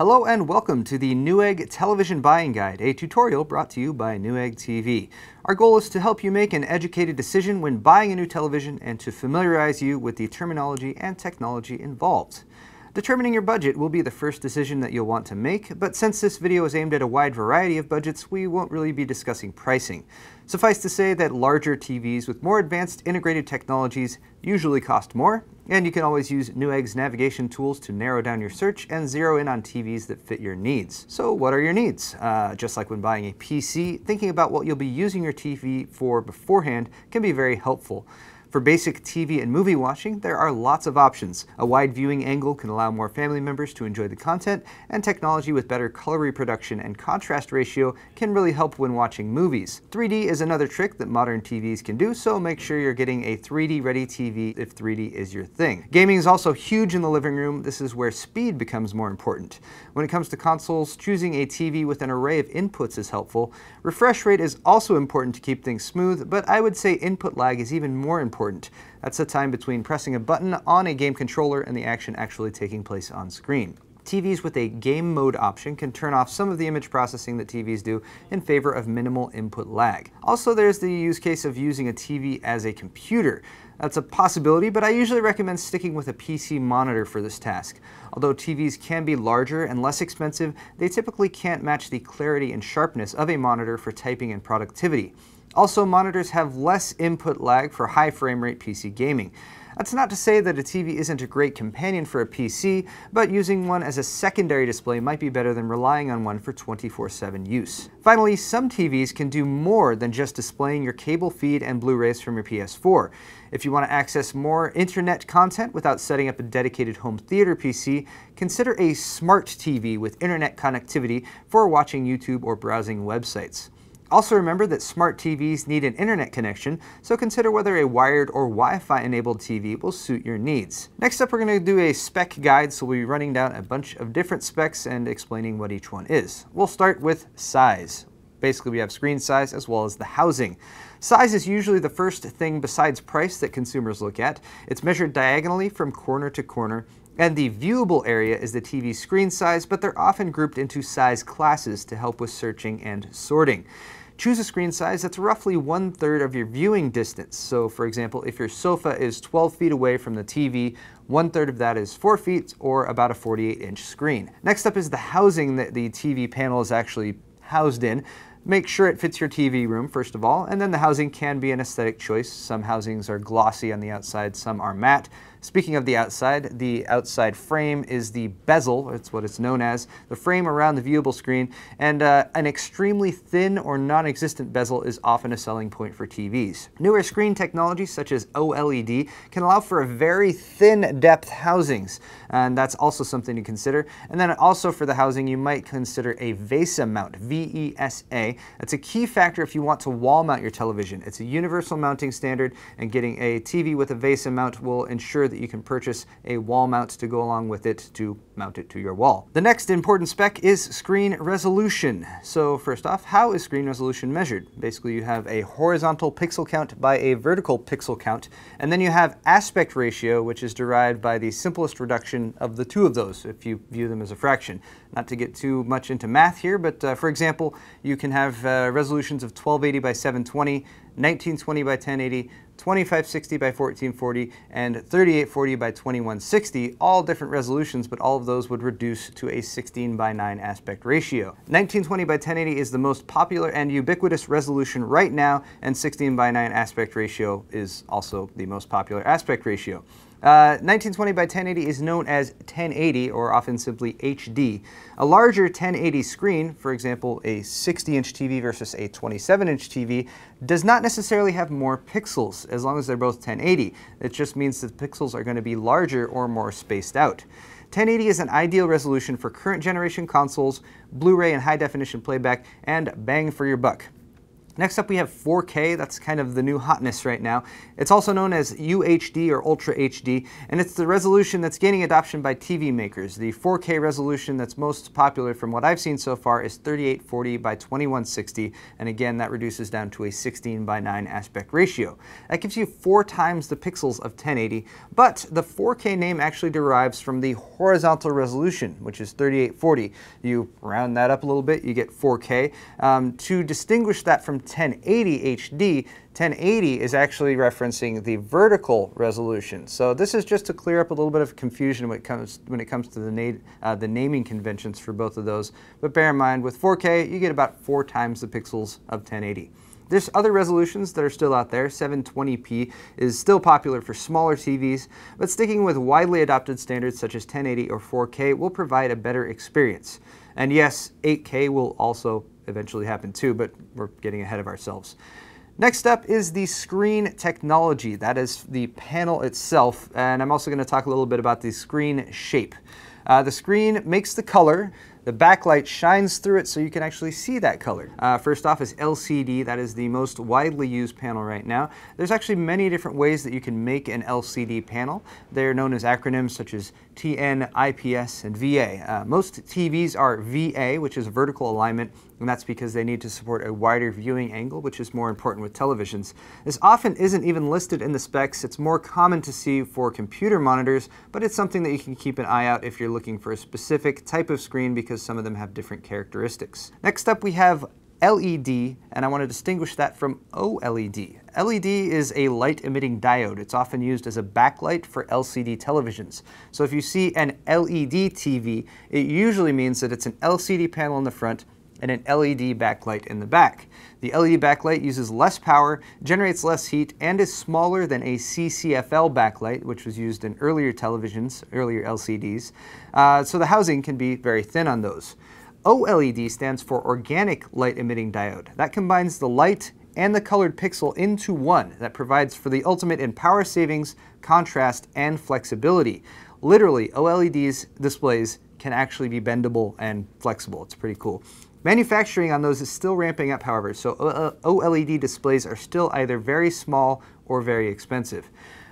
Hello and welcome to the Newegg Television Buying Guide, a tutorial brought to you by Newegg TV. Our goal is to help you make an educated decision when buying a new television and to familiarize you with the terminology and technology involved. Determining your budget will be the first decision that you'll want to make, but since this video is aimed at a wide variety of budgets, we won't really be discussing pricing. Suffice to say that larger TVs with more advanced integrated technologies usually cost more, and you can always use Newegg's navigation tools to narrow down your search and zero in on TVs that fit your needs. So what are your needs? Just like when buying a PC, thinking about what you'll be using your TV for beforehand can be very helpful. For basic TV and movie watching, there are lots of options. A wide viewing angle can allow more family members to enjoy the content, and technology with better color reproduction and contrast ratio can really help when watching movies. 3D is another trick that modern TVs can do, so make sure you're getting a 3D ready TV if 3D is your thing. Gaming is also huge in the living room. This is where speed becomes more important. When it comes to consoles, choosing a TV with an array of inputs is helpful. Refresh rate is also important to keep things smooth, but I would say input lag is even more important. That's the time between pressing a button on a game controller and the action actually taking place on screen. TVs with a game mode option can turn off some of the image processing that TVs do in favor of minimal input lag. Also, there's the use case of using a TV as a computer. That's a possibility, but I usually recommend sticking with a PC monitor for this task. Although TVs can be larger and less expensive, they typically can't match the clarity and sharpness of a monitor for typing and productivity. Also, monitors have less input lag for high frame rate PC gaming. That's not to say that a TV isn't a great companion for a PC, but using one as a secondary display might be better than relying on one for 24/7 use. Finally, some TVs can do more than just displaying your cable feed and Blu-rays from your PS4. If you want to access more internet content without setting up a dedicated home theater PC, consider a smart TV with internet connectivity for watching YouTube or browsing websites. Also remember that smart TVs need an internet connection, so consider whether a wired or Wi-Fi enabled TV will suit your needs. Next up, we're going to do a spec guide, so we'll be running down a bunch of different specs and explaining what each one is. We'll start with size. Basically, we have screen size as well as the housing. Size is usually the first thing besides price that consumers look at. It's measured diagonally from corner to corner, and the viewable area is the TV screen size, but they're often grouped into size classes to help with searching and sorting. Choose a screen size that's roughly 1/3 of your viewing distance. So for example, if your sofa is 12 feet away from the TV, 1/3 of that is 4 feet or about a 48-inch screen. Next up is the housing that the TV panel is actually housed in. Make sure it fits your TV room, first of all, and then the housing can be an aesthetic choice. Some housings are glossy on the outside, some are matte. Speaking of the outside frame is the bezel, it's what it's known as, the frame around the viewable screen, and an extremely thin or non-existent bezel is often a selling point for TVs. Newer screen technologies such as OLED can allow for a very thin depth housings, and that's also something to consider. And then also for the housing, you might consider a VESA mount, V-E-S-A. That's a key factor if you want to wall mount your television. It's a universal mounting standard, and getting a TV with a VESA mount will ensure that you can purchase a wall mount to go along with it to mount it to your wall. The next important spec is screen resolution. So first off, how is screen resolution measured? Basically, you have a horizontal pixel count by a vertical pixel count, and then you have aspect ratio, which is derived by the simplest reduction of the two of those, if you view them as a fraction. Not to get too much into math here, but for example, you can have resolutions of 1280 by 720, 1920 by 1080, 2560 by 1440, and 3840 by 2160, all different resolutions, but all of those would reduce to a 16:9 aspect ratio. 1920 by 1080 is the most popular and ubiquitous resolution right now, and 16:9 aspect ratio is also the most popular aspect ratio. 1920 by 1080 is known as 1080, or often simply HD. A larger 1080 screen, for example a 60-inch TV versus a 27-inch TV, does not necessarily have more pixels as long as they're both 1080. It just means that the pixels are going to be larger or more spaced out. 1080 is an ideal resolution for current generation consoles, Blu-ray and high definition playback, and bang for your buck. Next up we have 4K, that's kind of the new hotness right now. It's also known as UHD or Ultra HD, and it's the resolution that's gaining adoption by TV makers. The 4K resolution that's most popular from what I've seen so far is 3840 by 2160, and again that reduces down to a 16:9 aspect ratio. That gives you 4 times the pixels of 1080, but the 4K name actually derives from the horizontal resolution, which is 3840. You round that up a little bit, you get 4K. To distinguish that from 1080 HD, 1080 is actually referencing the vertical resolution. So this is just to clear up a little bit of confusion when it comes to the naming conventions for both of those. But bear in mind, with 4K, you get about 4 times the pixels of 1080. There's other resolutions that are still out there. 720p is still popular for smaller TVs, but sticking with widely adopted standards such as 1080 or 4K will provide a better experience. And yes, 8K will also eventually happen too, but we're getting ahead of ourselves. Next up is the screen technology. That is the panel itself, and I'm also going to talk a little bit about the screen shape. The screen makes the color. The backlight shines through it so you can actually see that color. First off is LCD. That is the most widely used panel right now. There's actually many different ways that you can make an LCD panel. They're known as acronyms such as TN, IPS, and VA. Most TVs are VA, which is vertical alignment, and that's because they need to support a wider viewing angle, which is more important with televisions. This often isn't even listed in the specs. It's more common to see for computer monitors, but it's something that you can keep an eye out if you're looking for a specific type of screen because some of them have different characteristics. Next up we have LED, and I want to distinguish that from OLED. LED is a light-emitting diode. It's often used as a backlight for LCD televisions. So if you see an LED TV, it usually means that it's an LCD panel in the front and an LED backlight in the back. The LED backlight uses less power, generates less heat, and is smaller than a CCFL backlight, which was used in earlier televisions, earlier LCDs. So the housing can be very thin on those. OLED stands for Organic Light Emitting Diode. That combines the light and the colored pixel into one. That provides for the ultimate in power savings, contrast, and flexibility. Literally, OLED's displays can actually be bendable and flexible. It's pretty cool. Manufacturing on those is still ramping up, however, so OLED displays are still either very small or very expensive.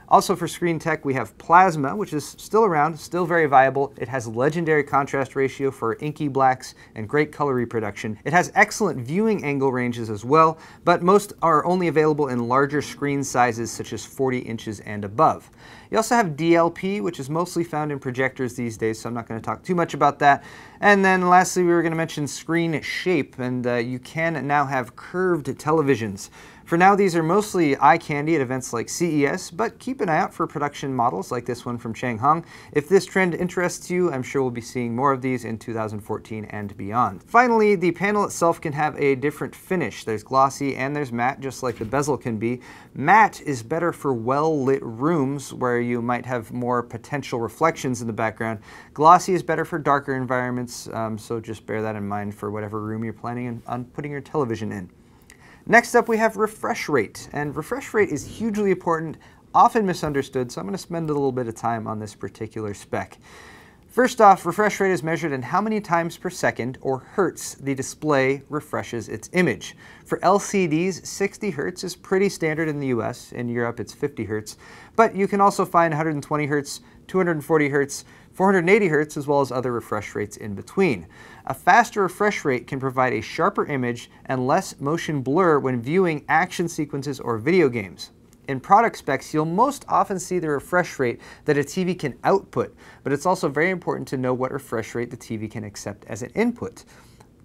Also for screen tech, we have plasma, which is still around, still very viable. It has legendary contrast ratio for inky blacks and great color reproduction. It has excellent viewing angle ranges as well, but most are only available in larger screen sizes such as 40 inches and above. You also have DLP, which is mostly found in projectors these days, so I'm not going to talk too much about that. And then lastly, we were going to mention screen shape, and you can now have curved televisions. For now, these are mostly eye candy at events like CES, but keep an eye out for production models like this one from Changhong. If this trend interests you, I'm sure we'll be seeing more of these in 2014 and beyond. Finally, the panel itself can have a different finish. There's glossy and there's matte, just like the bezel can be. Matte is better for well-lit rooms where you might have more potential reflections in the background. Glossy is better for darker environments, so just bear that in mind for whatever room you're planning on putting your television in. Next up we have refresh rate, and refresh rate is hugely important, often misunderstood, so I'm going to spend a little bit of time on this particular spec. First off, refresh rate is measured in how many times per second, or hertz, the display refreshes its image. For LCDs, 60 hertz is pretty standard in the US. In Europe, it's 50 hertz. But you can also find 120 hertz, 240 hertz, 480 hertz, as well as other refresh rates in between. A faster refresh rate can provide a sharper image and less motion blur when viewing action sequences or video games. In product specs, you'll most often see the refresh rate that a TV can output, but it's also very important to know what refresh rate the TV can accept as an input.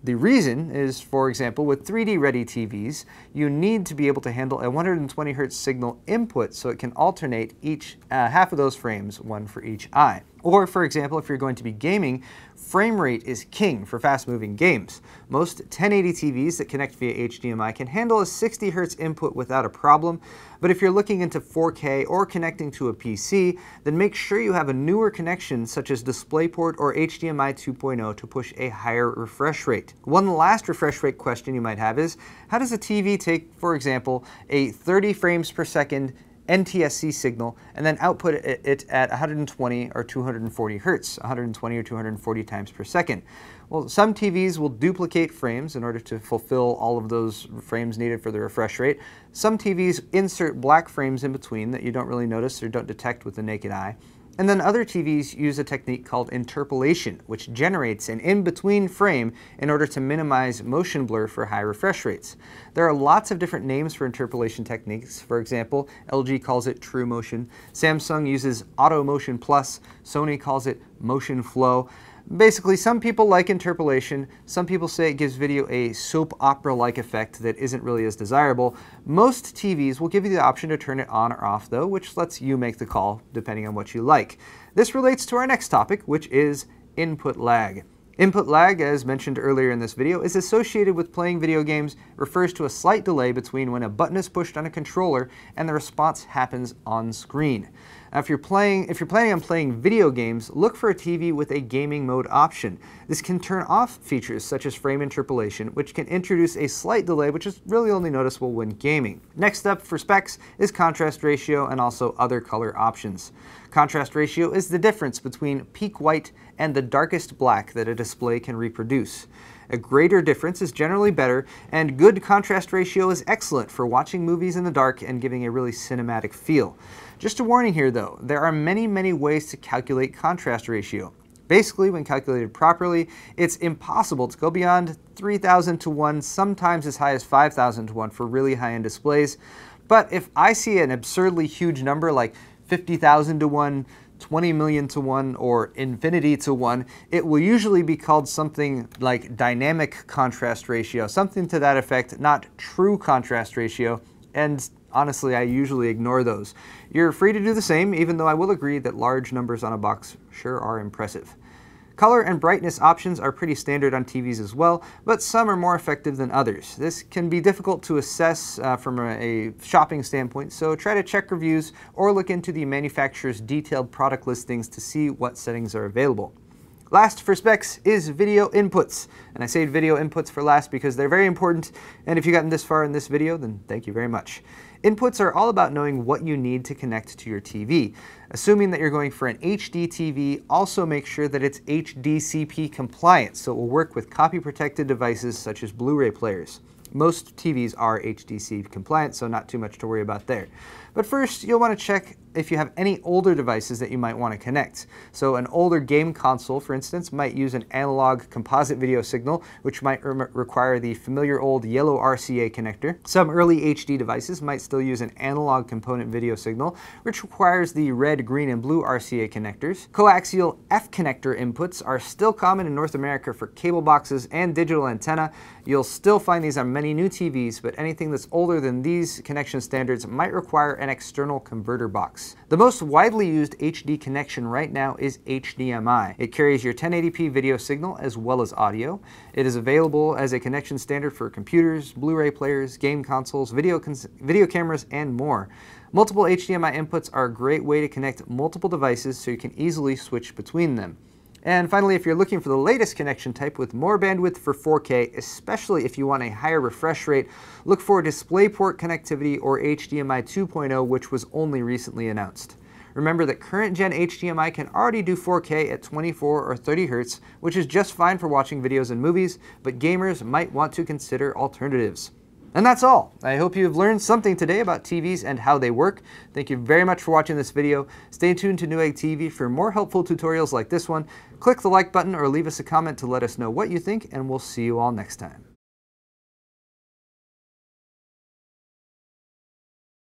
The reason is, for example, with 3D-ready TVs, you need to be able to handle a 120 Hz signal input so it can alternate each half of those frames, one for each eye. Or, for example, if you're going to be gaming, frame rate is king for fast-moving games. Most 1080 TVs that connect via HDMI can handle a 60 Hz input without a problem, but if you're looking into 4K or connecting to a PC, then make sure you have a newer connection such as DisplayPort or HDMI 2.0 to push a higher refresh rate. One last refresh rate question you might have is, how does a TV take, for example, a 30 frames per second NTSC signal and then output it at 120 or 240 hertz, 120 or 240 times per second. Well, some TVs will duplicate frames in order to fulfill all of those frames needed for the refresh rate. Some TVs insert black frames in between that you don't really notice or don't detect with the naked eye. And then other TVs use a technique called interpolation, which generates an in-between frame in order to minimize motion blur for high refresh rates. There are lots of different names for interpolation techniques. For example, LG calls it True Motion, Samsung uses Auto Motion Plus, Sony calls it Motion Flow. Basically, some people like interpolation, some people say it gives video a soap opera-like effect that isn't really as desirable. Most TVs will give you the option to turn it on or off though, which lets you make the call depending on what you like. This relates to our next topic, which is input lag. Input lag, as mentioned earlier in this video, is associated with playing video games, refers to a slight delay between when a button is pushed on a controller and the response happens on screen. Now, if you're planning on playing video games, look for a TV with a gaming mode option. This can turn off features such as frame interpolation, which can introduce a slight delay, which is really only noticeable when gaming. Next up for specs is contrast ratio and also other color options. Contrast ratio is the difference between peak white and the darkest black that a display can reproduce. A greater difference is generally better, and good contrast ratio is excellent for watching movies in the dark and giving a really cinematic feel. Just a warning here though, there are many ways to calculate contrast ratio. Basically, when calculated properly, it's impossible to go beyond 3,000 to 1, sometimes as high as 5,000 to 1 for really high-end displays. But if I see an absurdly huge number like 50,000 to 1, 20 million to 1, or infinity to 1, it will usually be called something like dynamic contrast ratio, something to that effect, not true contrast ratio, and honestly, I usually ignore those. You're free to do the same, even though I will agree that large numbers on a box sure are impressive. Color and brightness options are pretty standard on TVs as well, but some are more effective than others. This can be difficult to assess from a shopping standpoint, so try to check reviews or look into the manufacturer's detailed product listings to see what settings are available. Last for specs is video inputs, and I say video inputs for last because they're very important, and if you've gotten this far in this video, then thank you very much. Inputs are all about knowing what you need to connect to your TV. Assuming that you're going for an HDTV, also make sure that it's HDCP compliant, so it will work with copy-protected devices such as Blu-ray players. Most TVs are HDCP compliant, so not too much to worry about there. But first, you'll want to check if you have any older devices that you might want to connect. So an older game console, for instance, might use an analog composite video signal, which might require the familiar old yellow RCA connector. Some early HD devices might still use an analog component video signal, which requires the red, green, and blue RCA connectors. Coaxial F connector inputs are still common in North America for cable boxes and digital antenna. You'll still find these on many new TVs, but anything that's older than these connection standards might require an external converter box. The most widely used HD connection right now is HDMI. It carries your 1080p video signal as well as audio. It is available as a connection standard for computers, Blu-ray players, game consoles, video cameras, and more. Multiple HDMI inputs are a great way to connect multiple devices so you can easily switch between them. And finally, if you're looking for the latest connection type with more bandwidth for 4K, especially if you want a higher refresh rate, look for DisplayPort connectivity or HDMI 2.0, which was only recently announced. Remember that current gen HDMI can already do 4K at 24 or 30 Hz, which is just fine for watching videos and movies, but gamers might want to consider alternatives. And that's all. I hope you've learned something today about TVs and how they work. Thank you very much for watching this video. Stay tuned to Newegg TV for more helpful tutorials like this one. Click the like button or leave us a comment to let us know what you think, and we'll see you all next time.